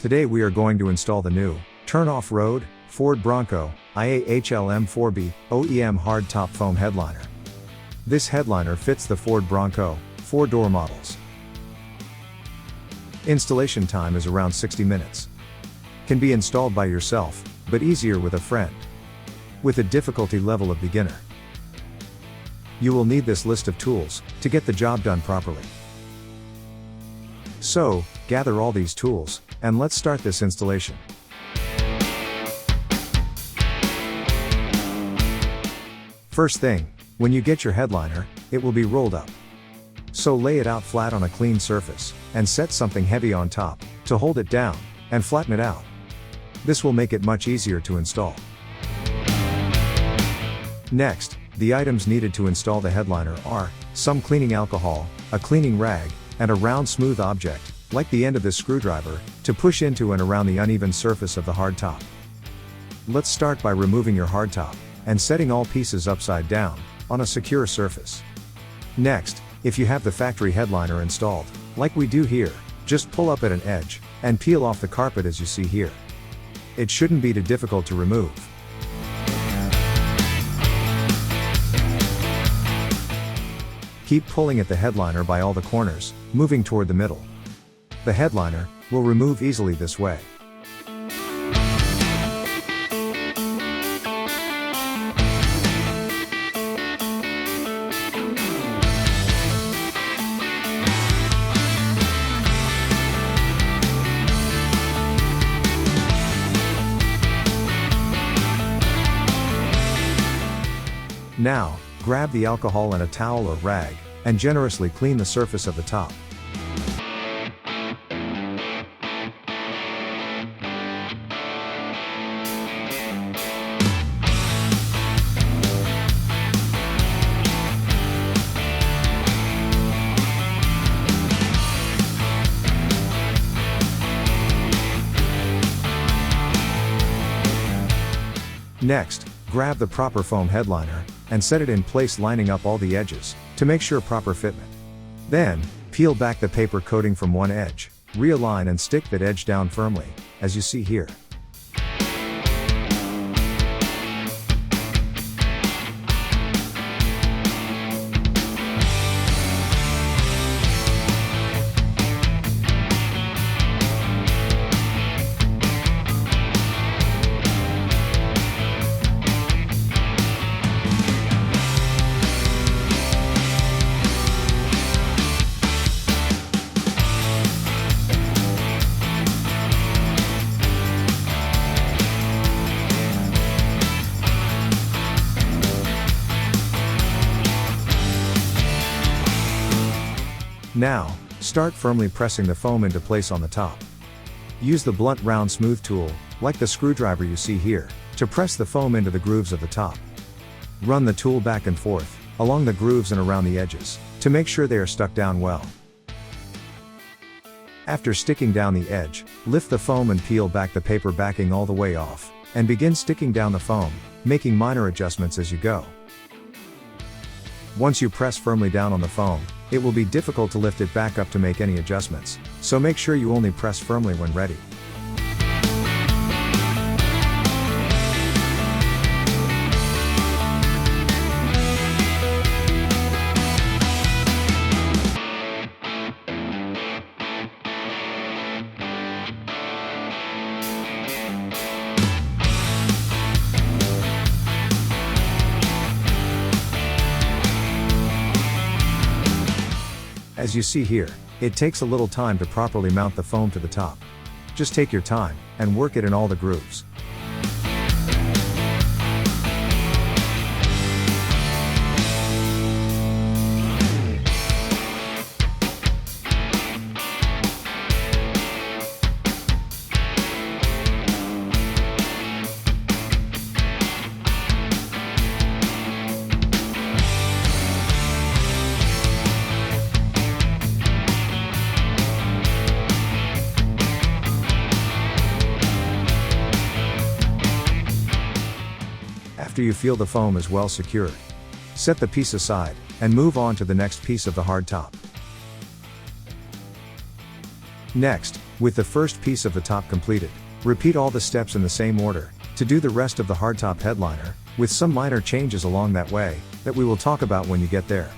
Today we are going to install the new Turn Offroad Ford Bronco IAHLM4B OEM hardtop foam headliner. This headliner fits the Ford Bronco 4-door models. Installation time is around 60 minutes. Can be installed by yourself, but easier with a friend. With a difficulty level of beginner. You will need this list of tools to get the job done properly. So, gather all these tools, and let's start this installation. First thing, when you get your headliner, it will be rolled up. So lay it out flat on a clean surface, and set something heavy on top, to hold it down, and flatten it out. This will make it much easier to install. Next, the items needed to install the headliner are some cleaning alcohol, a cleaning rag, and a round smooth object, like the end of this screwdriver, to push into and around the uneven surface of the hardtop. Let's start by removing your hardtop, and setting all pieces upside down, on a secure surface. Next, if you have the factory headliner installed, like we do here, just pull up at an edge, and peel off the carpet as you see here. It shouldn't be too difficult to remove. Keep pulling at the headliner by all the corners, moving toward the middle. The headliner will remove easily this way. Now, grab the alcohol and a towel or rag, and generously clean the surface of the top. Next, grab the proper foam headliner, and set it in place lining up all the edges, to make sure proper fitment. Then, peel back the paper coating from one edge, realign and stick that edge down firmly, as you see here. Now, start firmly pressing the foam into place on the top. Use the blunt round smooth tool, like the screwdriver you see here, to press the foam into the grooves of the top. Run the tool back and forth, along the grooves and around the edges, to make sure they are stuck down well. After sticking down the edge, lift the foam and peel back the paper backing all the way off, and begin sticking down the foam, making minor adjustments as you go. Once you press firmly down on the foam, it will be difficult to lift it back up to make any adjustments, so make sure you only press firmly when ready. As you see here, it takes a little time to properly mount the foam to the top. Just take your time, and work it in all the grooves. After you feel the foam is well secured, set the piece aside, and move on to the next piece of the hard top. Next, With the first piece of the top completed, repeat all the steps in the same order, to do the rest of the hardtop headliner, with some minor changes along that way, that we will talk about when you get there.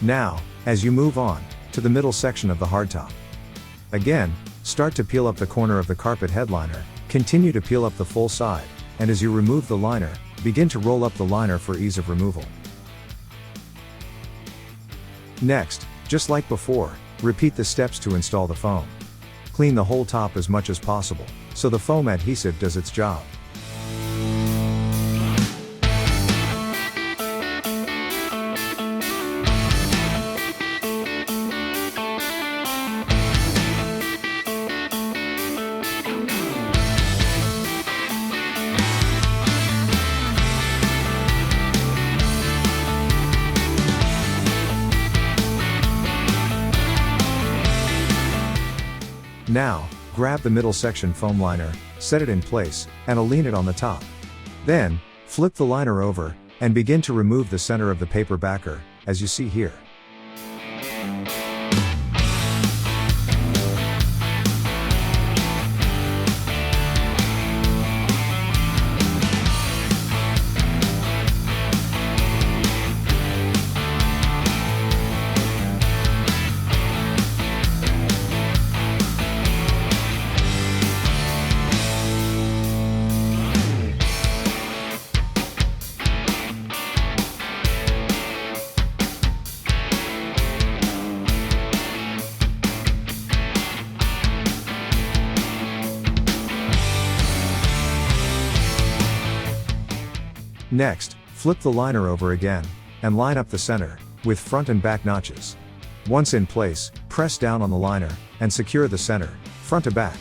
Now, as you move on, to the middle section of the hardtop. Again, start to peel up the corner of the carpet headliner, continue to peel up the full side, and as you remove the liner, begin to roll up the liner for ease of removal. Next, just like before, repeat the steps to install the foam. Clean the whole top as much as possible, so the foam adhesive does its job. Now, grab the middle section foam liner, set it in place, and align it on the top. Then, flip the liner over, and begin to remove the center of the paper backer, as you see here. Next, flip the liner over again, and line up the center, with front and back notches. Once in place, press down on the liner, and secure the center, front to back.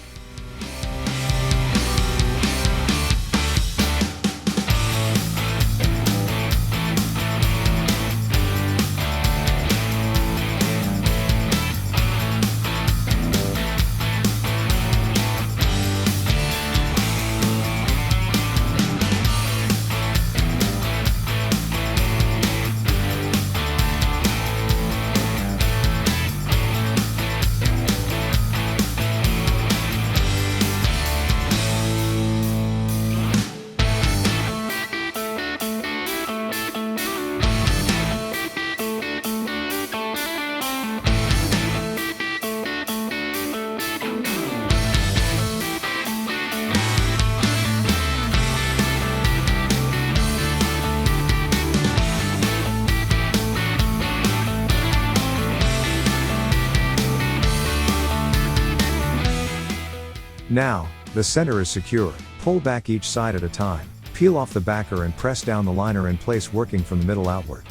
Now, the center is secure, pull back each side at a time, peel off the backer and press down the liner in place working from the middle outward.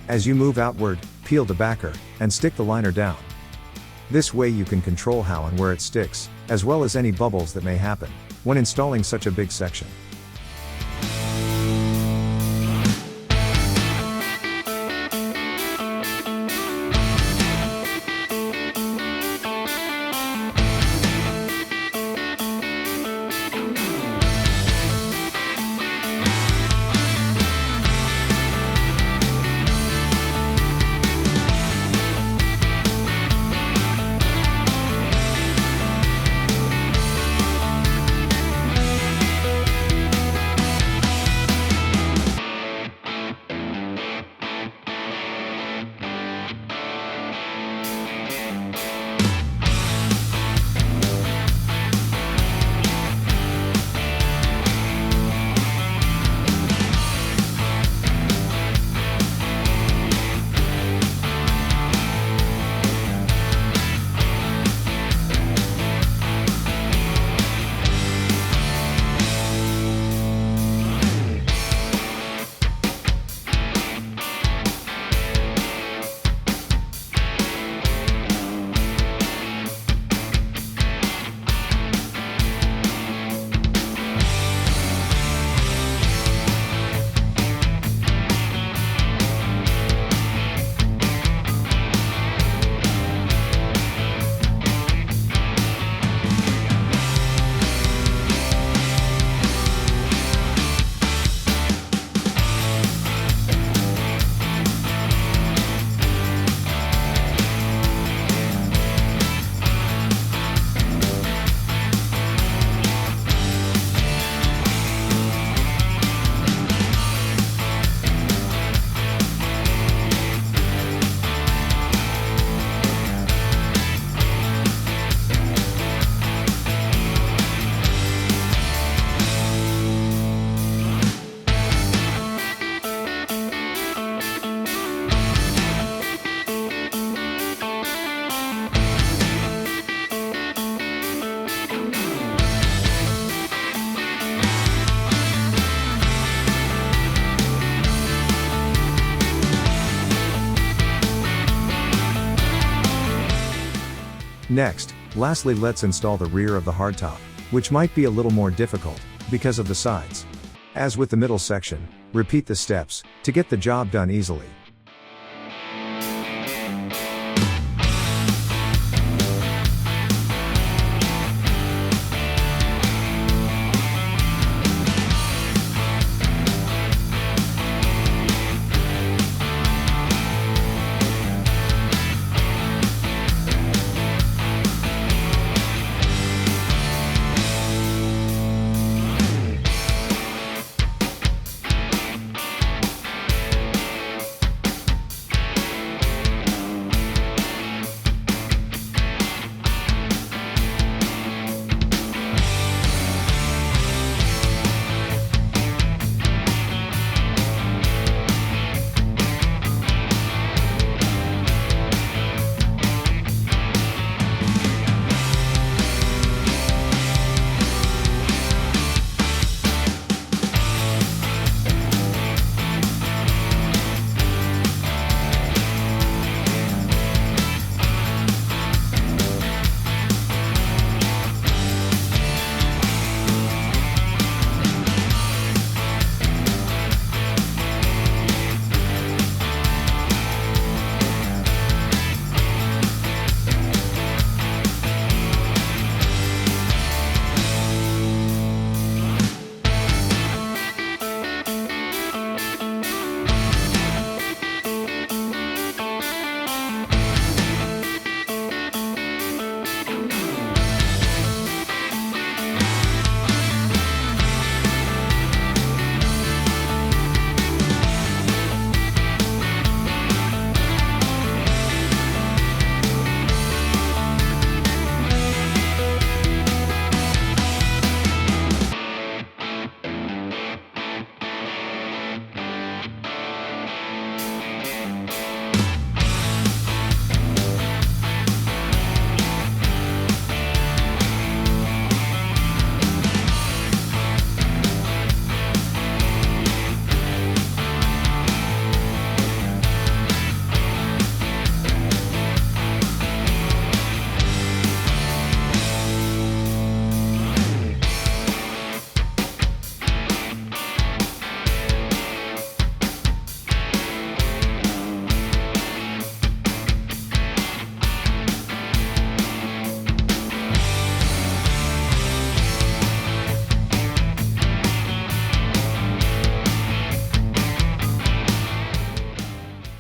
As you move outward, peel the backer, and stick the liner down. This way you can control how and where it sticks, as well as any bubbles that may happen when installing such a big section. Next, lastly, let's install the rear of the hardtop, which might be a little more difficult because of the sides. As with the middle section, repeat the steps to get the job done easily.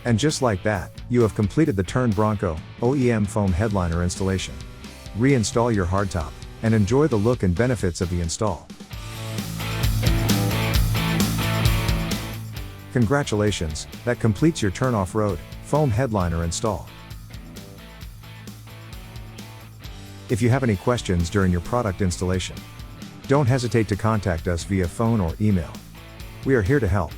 And just like that, you have completed the Turn Bronco OEM foam headliner installation. Reinstall your hardtop, and enjoy the look and benefits of the install. Congratulations, that completes your Turn Offroad foam headliner install. If you have any questions during your product installation, don't hesitate to contact us via phone or email. We are here to help.